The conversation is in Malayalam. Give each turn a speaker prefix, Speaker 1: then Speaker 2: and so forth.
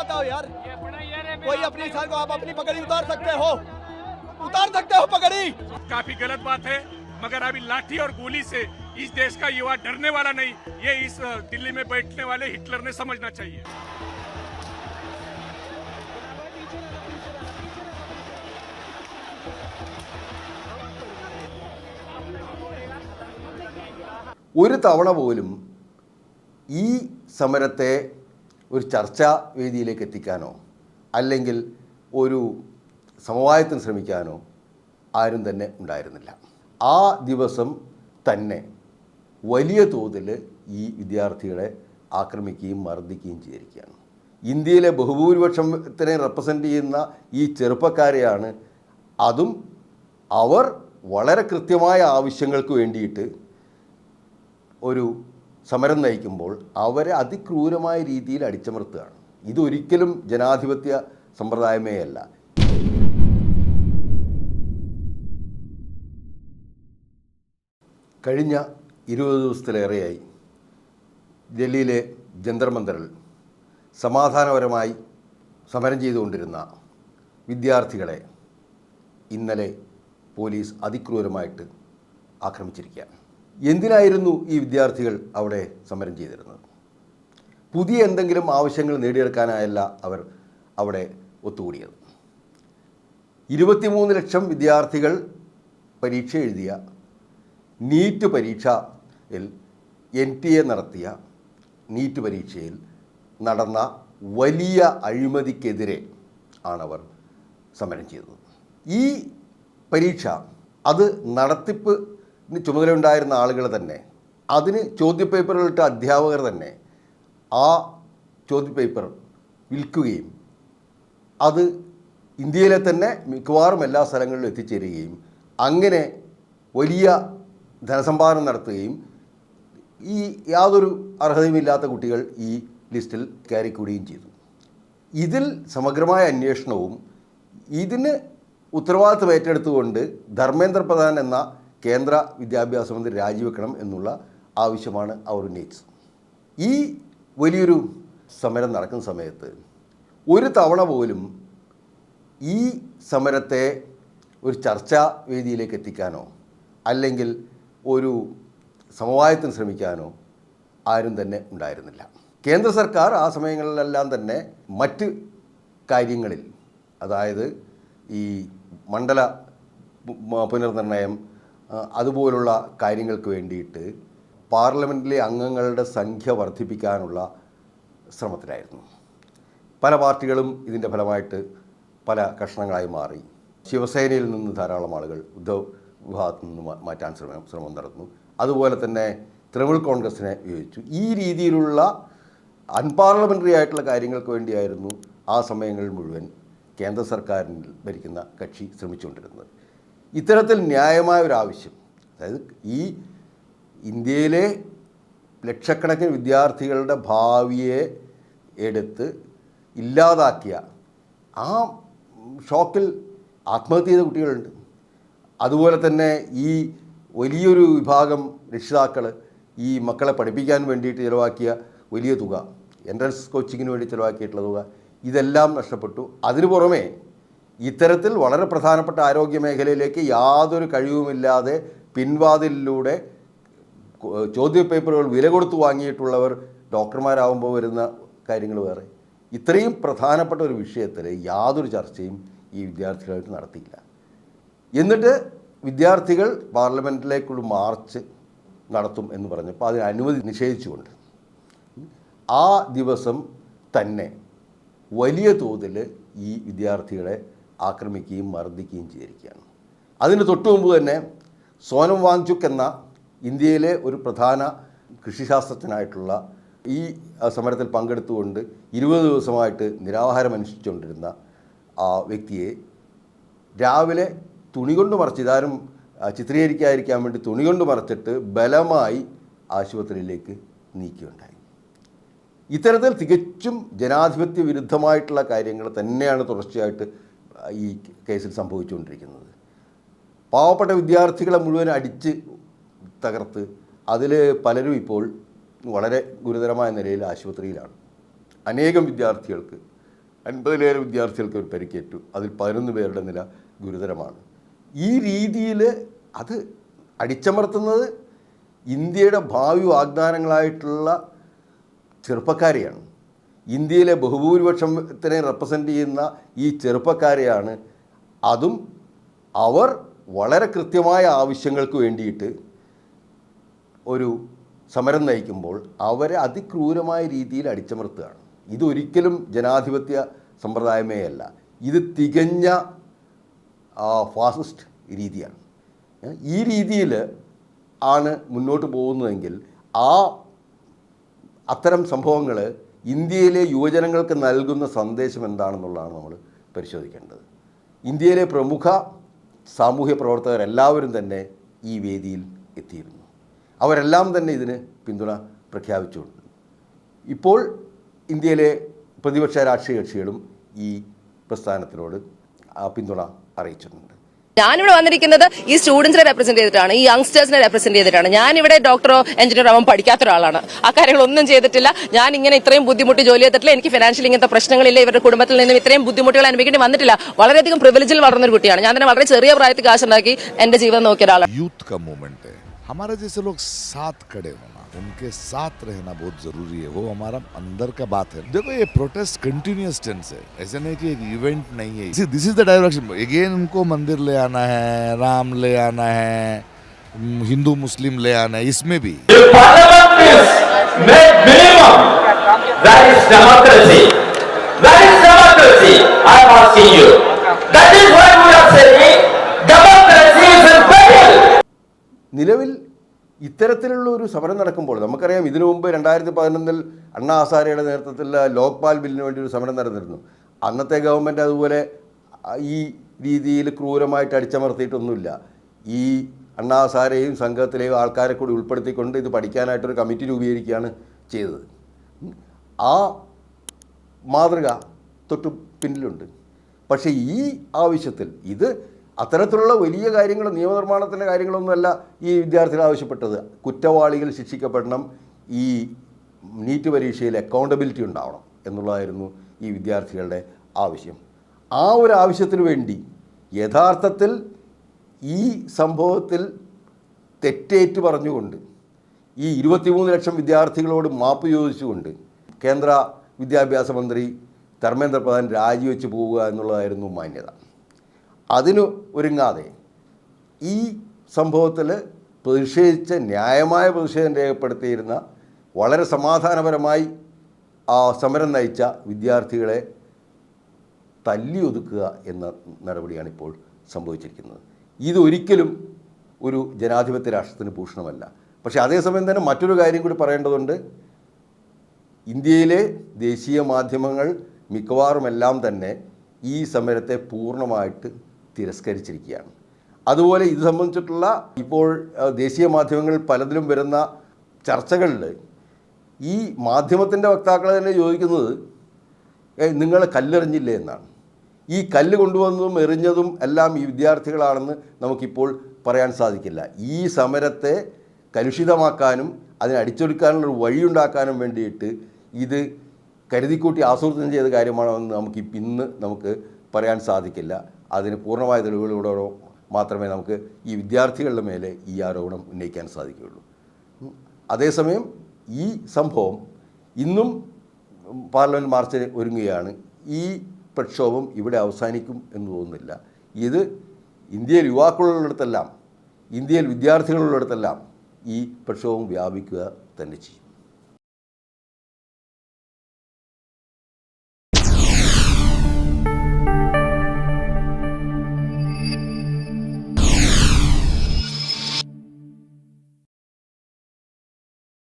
Speaker 1: बताओ यार, कोई अपनी सर को आप अपनी पगड़ी उतार सकते हो पगड़ी।
Speaker 2: काफी गलत बात है, मगर अभी लाठी और गोली से इस देश का युवा डरने वाला नहीं, ये इस दिल्ली में बैठने वाले हिटलर ने समझना चाहिए।
Speaker 3: ഒരു തവണ പോലും ഈ സമരത്തെ ഒരു ചർച്ചാ വേദിയിലേക്ക് എത്തിക്കാനോ അല്ലെങ്കിൽ ഒരു സമവായത്തിന് ശ്രമിക്കാനോ ആരും തന്നെ ഉണ്ടായിരുന്നില്ല. ആ ദിവസം തന്നെ വലിയ തോതിൽ ഈ വിദ്യാർത്ഥികളെ ആക്രമിക്കുകയും മർദ്ദിക്കുകയും ചെയ്തിരിക്കുകയാണ്. ഇന്ത്യയിലെ ബഹുഭൂരിപക്ഷത്തിനെ റെപ്രസെൻ്റ് ചെയ്യുന്ന ഈ ചെറുപ്പക്കാരെയാണ്, അതും അവർ വളരെ കൃത്യമായ ആവശ്യങ്ങൾക്ക് വേണ്ടിയിട്ട് ഒരു സമരം നയിക്കുമ്പോൾ അവരെ അതിക്രൂരമായ രീതിയിൽ അടിച്ചമർത്തുകയാണ്. ഇതൊരിക്കലും ജനാധിപത്യ സമ്പ്രദായമേ അല്ല. കഴിഞ്ഞ 20 ദിവസത്തിലേറെയായി ഡൽഹിയിലെ ജന്തർ മന്ദറിൽ സമാധാനപരമായി സമരം ചെയ്തുകൊണ്ടിരുന്ന വിദ്യാർത്ഥികളെ ഇന്നലെ പോലീസ് അതിക്രൂരമായിട്ട് ആക്രമിച്ചിരിക്കുകയാണ്. എന്തിനായിരുന്നു ഈ വിദ്യാർത്ഥികൾ അവിടെ സമരം ചെയ്തിരുന്നത്? പുതിയ എന്തെങ്കിലും ആവശ്യങ്ങൾ നേടിയെടുക്കാനായല്ല അവർ അവിടെ ഒത്തുകൂടിയത്. 23 ലക്ഷം വിദ്യാർത്ഥികൾ പരീക്ഷ എഴുതിയ നീറ്റ് പരീക്ഷയിൽ NTA നടത്തിയ നീറ്റ് പരീക്ഷയിൽ നടന്ന വലിയ അഴിമതിക്കെതിരെ ആണവർ സമരം ചെയ്തത്. ഈ പരീക്ഷ അത് നടത്തിപ്പ് ചുമതലയുണ്ടായിരുന്ന ആളുകൾ തന്നെ, അതിന് ചോദ്യപേപ്പറുകളിട്ട അധ്യാപകർ തന്നെ ആ ചോദ്യപേപ്പർ വിൽക്കുകയും അത് ഇന്ത്യയിലെ തന്നെ മിക്കവാറും എല്ലാ സ്ഥലങ്ങളിലും എത്തിച്ചേരുകയും അങ്ങനെ വലിയ ധനസമ്പാദനം നടത്തുകയും ഈ യാതൊരു അർഹതയുമില്ലാത്ത കുട്ടികൾ ഈ ലിസ്റ്റിൽ കയറിക്കൂടുകയും ചെയ്തു. ഇതിൽ സമഗ്രമായ അന്വേഷണവും ഇതിന് ഉത്തരവാദിത്വം ഏറ്റെടുത്തുകൊണ്ട് ധർമ്മേന്ദ്ര പ്രധാൻ എന്ന കേന്ദ്ര വിദ്യാഭ്യാസ മന്ത്രി രാജിവെക്കണം എന്നുള്ള ആവശ്യമാണ് അവർ ഉന്നയിച്ചത്. ഈ വലിയൊരു സമരം നടക്കുന്ന സമയത്ത് ഒരു തവണ പോലും ഈ സമരത്തെ ഒരു ചർച്ചാ വേദിയിലേക്ക് എത്തിക്കാനോ അല്ലെങ്കിൽ ഒരു സമവായത്തിന് ശ്രമിക്കാനോ ആരും തന്നെ ഉണ്ടായിരുന്നില്ല. കേന്ദ്ര സർക്കാർ ആ സമയങ്ങളിലെല്ലാം തന്നെ മറ്റ് കാര്യങ്ങളിൽ, അതായത് ഈ മണ്ഡല പുനർനിർണയം അതുപോലുള്ള കാര്യങ്ങൾക്ക് വേണ്ടിയിട്ട് പാർലമെൻറ്റിലെ അംഗങ്ങളുടെ സംഖ്യ വർദ്ധിപ്പിക്കാനുള്ള ശ്രമത്തിലായിരുന്നു. പല പാർട്ടികളും ഇതിൻ്റെ ഫലമായിട്ട് പല കഷണങ്ങളായി മാറി. ശിവസേനയിൽ നിന്ന് ധാരാളം ആളുകൾ ഉദ്ധവ് വിഭാഗത്തിൽ നിന്ന് മാറ്റാൻ ശ്രമം നടന്നു. അതുപോലെ തന്നെ തൃണമൂൽ കോൺഗ്രസിനെ ഉപയോഗിച്ചു. ഈ രീതിയിലുള്ള അൺപാർലമെൻ്ററി ആയിട്ടുള്ള കാര്യങ്ങൾക്ക് വേണ്ടിയായിരുന്നു ആ സമയങ്ങളിൽ മുഴുവൻ കേന്ദ്ര സർക്കാരിൽ ഭരിക്കുന്ന കക്ഷി ശ്രമിച്ചുകൊണ്ടിരുന്നത്. ഇത്തരത്തിൽ ന്യായമായ ഒരാവശ്യം, അതായത് ഈ ഇന്ത്യയിലെ ലക്ഷക്കണക്കിന് വിദ്യാർത്ഥികളുടെ ഭാവിയെ എടുത്ത് ഇല്ലാതാക്കിയ ആ ഷോക്കിൽ ആത്മഹത്യ ചെയ്ത കുട്ടികളുണ്ട്. അതുപോലെ തന്നെ ഈ വലിയൊരു വിഭാഗം രക്ഷിതാക്കൾ ഈ മക്കളെ പഠിപ്പിക്കാൻ വേണ്ടിയിട്ട് ചിലവാക്കിയ വലിയ തുക, എൻട്രൻസ് കോച്ചിങ്ങിന് വേണ്ടി ചിലവാക്കിയിട്ടുള്ള തുക, ഇതെല്ലാം നഷ്ടപ്പെട്ടു. അതിനു പുറമെ ഇത്തരത്തിൽ വളരെ പ്രധാനപ്പെട്ട ആരോഗ്യ മേഖലയിലേക്ക് യാതൊരു കഴിവുമില്ലാതെ പിൻവാതിലിലൂടെ ചോദ്യപേപ്പറുകൾ വില കൊടുത്ത് വാങ്ങിയിട്ടുള്ളവർ ഡോക്ടർമാരാകുമ്പോൾ വരുന്ന കാര്യങ്ങൾ വേറെ. ഇത്രയും പ്രധാനപ്പെട്ട ഒരു വിഷയത്തിൽ യാതൊരു ചർച്ചയും ഈ വിദ്യാർത്ഥികളായിട്ട് നടത്തിയില്ല. എന്നിട്ട് വിദ്യാർത്ഥികൾ പാർലമെൻറ്റിലേക്കുള്ള മാർച്ച് നടത്തും എന്ന് പറഞ്ഞപ്പോൾ അതിന് അനുമതി നിഷേധിച്ചുകൊണ്ട് ആ ദിവസം തന്നെ വലിയ തോതിൽ ഈ വിദ്യാർത്ഥികളെ ആക്രമിക്കുകയും മർദ്ദിക്കുകയും ചെയ്തിരിക്കുകയാണ്. അതിന് തൊട്ടു മുമ്പ് തന്നെ സോനം വാങ്ചുക് എന്ന ഇന്ത്യയിലെ ഒരു പ്രധാന കൃഷിശാസ്ത്രജ്ഞനായിട്ടുള്ള ഈ സമരത്തിൽ പങ്കെടുത്തുകൊണ്ട് 20 ദിവസമായിട്ട് നിരാഹാരം അനുഷ്ഠിച്ചുകൊണ്ടിരുന്ന ആ വ്യക്തിയെ രാവിലെ തുണി കൊണ്ട് മറച്ച്, ഇതാരും ചിത്രീകരിക്കാതിരിക്കാൻ വേണ്ടി തുണി കൊണ്ട് മറച്ചിട്ട് ബലമായി ആശുപത്രിയിലേക്ക് നീക്കുകയുണ്ടായി. ഇത്തരത്തിൽ തികച്ചും ജനാധിപത്യ വിരുദ്ധമായിട്ടുള്ള കാര്യങ്ങൾ തന്നെയാണ് തുടർച്ചയായിട്ട് ഈ കേസിൽ സംഭവിച്ചുകൊണ്ടിരിക്കുന്നത്. പാവപ്പെട്ട വിദ്യാർത്ഥികളെ മുഴുവൻ അടിച്ച് തകർത്ത് അതിൽ പലരും ഇപ്പോൾ വളരെ ഗുരുതരമായ നിലയിൽ ആശുപത്രിയിലാണ്. അനേകം വിദ്യാർത്ഥികൾക്ക് 50,000 വിദ്യാർത്ഥികൾക്ക് ഒരു പരിക്കേറ്റു. അതിൽ 11 പേരുടെ നില ഗുരുതരമാണ്. ഈ രീതിയിൽ അത് അടിച്ചമർത്തുന്നത് ഇന്ത്യയുടെ ഭാവി വാഗ്ദാനങ്ങളായിട്ടുള്ള ചെറുപ്പക്കാരെയാണ്. ഇന്ത്യയിലെ ബഹുഭൂരിപക്ഷത്തിനെ റെപ്രസെൻ്റ് ചെയ്യുന്ന ഈ ചെറുപ്പക്കാരെയാണ്. അതും അവർ വളരെ കൃത്യമായ ആവശ്യങ്ങൾക്ക് വേണ്ടിയിട്ട് ഒരു സമരം നയിക്കുമ്പോൾ അവരെ അതിക്രൂരമായ രീതിയിൽ അടിച്ചമർത്തുകയാണ്. ഇതൊരിക്കലും ജനാധിപത്യ സമ്പ്രദായമേ അല്ല. ഇത് തികഞ്ഞ ഫാസിസ്റ്റ് രീതിയാണ്. ഈ രീതിയിൽ ആണ് മുന്നോട്ട് പോകുന്നതെങ്കിൽ അത്തരം സംഭവങ്ങൾ ഇന്ത്യയിലെ യുവജനങ്ങൾക്ക് നൽകുന്ന സന്ദേശം എന്താണെന്നുള്ളതാണ് നമ്മൾ പരിശോധിക്കേണ്ടത്. ഇന്ത്യയിലെ പ്രമുഖ സാമൂഹ്യ പ്രവർത്തകരെല്ലാവരും തന്നെ ഈ വേദിയിൽ എത്തിയിരുന്നു. അവരെല്ലാം തന്നെ ഇതിന് പിന്തുണ പ്രഖ്യാപിച്ചുകൊണ്ട് ഇപ്പോൾ ഇന്ത്യയിലെ പ്രതിപക്ഷ രാഷ്ട്രീയ കക്ഷികളും ഈ പ്രസ്ഥാനത്തിനോട് പിന്തുണ അറിയിച്ചിട്ടുണ്ട്.
Speaker 4: ഞാനിവിടെ വന്നിരിക്കുന്നത് ഈ സ്റ്റുഡൻസിനെ റെപ്രസെന്റ് ചെയ്തിട്ടാണ്, ഈ യങ്സ്റ്റേഴ്സിനെ റെപ്രസെന്റ് ചെയ്തിട്ടാണ്. ഞാനിവിടെ ഡോക്ടറോ എഞ്ചിനീയറോ ആവാൻ പഠിക്കാത്ത ഒരാളാണ്. ആ കാര്യങ്ങളൊന്നും ചെയ്തിട്ടില്ല. ഞാൻ ഇങ്ങനെ ഇത്രയും ബുദ്ധിമുട്ടി ജോലി ചെയ്തിട്ടില്ല. എനിക്ക് ഫിനാൻഷ്യലി ഇങ്ങനത്തെ പ്രശ്നങ്ങളില്ല. ഇവരുടെ കുടുംബത്തിൽ നിന്നും ഇത്രയും ബുദ്ധിമുട്ടുകൾ അനുഭവിക്കേണ്ടി വന്നിട്ടില്ല. വളരെയധികം പ്രിവിലേജിൽ വളർന്നൊരു കുട്ടിയാണ്. ഞാൻ തന്നെ വളരെ ചെറിയ പ്രായത്തിൽ കാശുണ്ടാക്കി എന്റെ ജീവിതം നോക്കിയ ഒരാളാണ്.
Speaker 5: यूथ का मूवमेंट है, हमारे जैसे लोग साथ खड़े होना, उनके साथ रहना बहुत जरूरी है. वो हमारा अंदर का बात है. देखो ये प्रोटेस्ट कंटिन्यूअस टेंस है, ऐसे नहीं कि एक इवेंट नहीं है. This is the direction. Again उनको मंदिर ले आना है, राम ले आना है, हिंदू मुस्लिम ले आना है. इसमें भी
Speaker 3: നിലവിൽ ഇത്തരത്തിലുള്ള ഒരു സമരം നടക്കുമ്പോൾ നമുക്കറിയാം, ഇതിനു മുമ്പ് 2011 അണ്ണാ ഹസാരെയുടെ നേതൃത്വത്തിൽ ലോക്പാൽ ബില്ലിന് വേണ്ടി ഒരു സമരം നടന്നിരുന്നു. അന്നത്തെ ഗവൺമെൻറ് അതുപോലെ ഈ രീതിയിൽ ക്രൂരമായിട്ട് അടിച്ചമർത്തിയിട്ടൊന്നുമില്ല. ഈ അണ്ണാ ഹസാരെയും സംഘത്തിലെയും ആൾക്കാരെ കൂടി ഉൾപ്പെടുത്തിക്കൊണ്ട് ഇത് പഠിക്കാനായിട്ടൊരു കമ്മിറ്റി രൂപീകരിക്കുകയാണ് ചെയ്തത്. ആ മാതൃക തൊട്ട് പിന്നിലുണ്ട്. പക്ഷേ ഈ ആവശ്യത്തിൽ ഇത് അത്തരത്തിലുള്ള വലിയ കാര്യങ്ങൾ, നിയമനിർമ്മാണത്തിൻ്റെ കാര്യങ്ങളൊന്നുമല്ല ഈ വിദ്യാർത്ഥികൾ ആവശ്യപ്പെട്ടത്. കുറ്റവാളികൾ ശിക്ഷിക്കപ്പെടണം, ഈ നീറ്റ് പരീക്ഷയിൽ അക്കൗണ്ടബിലിറ്റി ഉണ്ടാവണം എന്നുള്ളതായിരുന്നു ഈ വിദ്യാർത്ഥികളുടെ ആവശ്യം. ആ ഒരു ആവശ്യത്തിന് വേണ്ടി യഥാർത്ഥത്തിൽ ഈ സംഭവത്തിൽ തെറ്റേറ്റ് പറഞ്ഞുകൊണ്ട് ഈ 23 ലക്ഷം വിദ്യാർത്ഥികളോട് മാപ്പ് ചോദിച്ചുകൊണ്ട് കേന്ദ്ര വിദ്യാഭ്യാസ മന്ത്രി ധർമ്മേന്ദ്ര പ്രധാൻ രാജിവെച്ച് പോവുക എന്നുള്ളതായിരുന്നു മാന്യത. അതിന് ഒരുങ്ങാതെ ഈ സംഭവത്തിൽ പ്രതിഷേധിച്ച് ന്യായമായ പ്രതിഷേധം രേഖപ്പെടുത്തിയിരുന്ന, വളരെ സമാധാനപരമായി സമരം നയിച്ച വിദ്യാർത്ഥികളെ തല്ലി ഒതുക്കുക എന്ന നടപടിയാണ് ഇപ്പോൾ സംഭവിച്ചിരിക്കുന്നത്. ഇതൊരിക്കലും ഒരു ജനാധിപത്യ രാഷ്ട്രത്തിന് ഭൂഷണമല്ല. പക്ഷേ അതേസമയം തന്നെ മറ്റൊരു കാര്യം കൂടി പറയേണ്ടതുണ്ട്. ഇന്ത്യയിലെ ദേശീയ മാധ്യമങ്ങൾ മിക്കവാറുമെല്ലാം തന്നെ ഈ സമരത്തെ പൂർണ്ണമായിട്ട് തിരസ്കരിച്ചിരിക്കുകയാണ്. അതുപോലെ ഇത് സംബന്ധിച്ചിട്ടുള്ള ഇപ്പോൾ ദേശീയ മാധ്യമങ്ങളിൽ പലതിലും വരുന്ന ചർച്ചകളിൽ ഈ മാധ്യമത്തിൻ്റെ വക്താക്കൾ തന്നെ ചോദിക്കുന്നത് നിങ്ങൾ കല്ലെറിഞ്ഞില്ലേ എന്നാണ്. ഈ കല്ല് കൊണ്ടുവന്നതും എറിഞ്ഞതും എല്ലാം ഈ വിദ്യാർത്ഥികളാണെന്ന് നമുക്കിപ്പോൾ പറയാൻ സാധിക്കില്ല. ഈ സമരത്തെ കലുഷിതമാക്കാനും അതിനെ അടിച്ചൊടുക്കാനുള്ളൊരു വഴിയുണ്ടാക്കാനും വേണ്ടിയിട്ട് ഇത് കരുതിക്കൂട്ടി ആസൂത്രണം ചെയ്ത കാര്യമാണെന്ന് നമുക്ക് പറയാൻ സാധിക്കില്ല. അതിന് പൂർണ്ണമായ തെളിവുകളോടെ മാത്രമേ നമുക്ക് ഈ വിദ്യാർത്ഥികളുടെ മേലെ ഈ ആരോപണം ഉന്നയിക്കാൻ സാധിക്കുകയുള്ളൂ. അതേസമയം ഈ സംഭവം ഇന്നും പാർലമെൻറ്റ് മാർച്ച് ഒരുങ്ങുകയാണ്. ഈ പ്രക്ഷോഭം ഇവിടെ അവസാനിക്കും എന്ന് തോന്നുന്നില്ല. ഇത് ഇന്ത്യയിൽ യുവാക്കളുള്ളിടത്തെല്ലാം, ഇന്ത്യയിൽ വിദ്യാർത്ഥികളുള്ളിടത്തെല്ലാം ഈ പ്രക്ഷോഭം വ്യാപിക്കുക തന്നെ ചെയ്യും.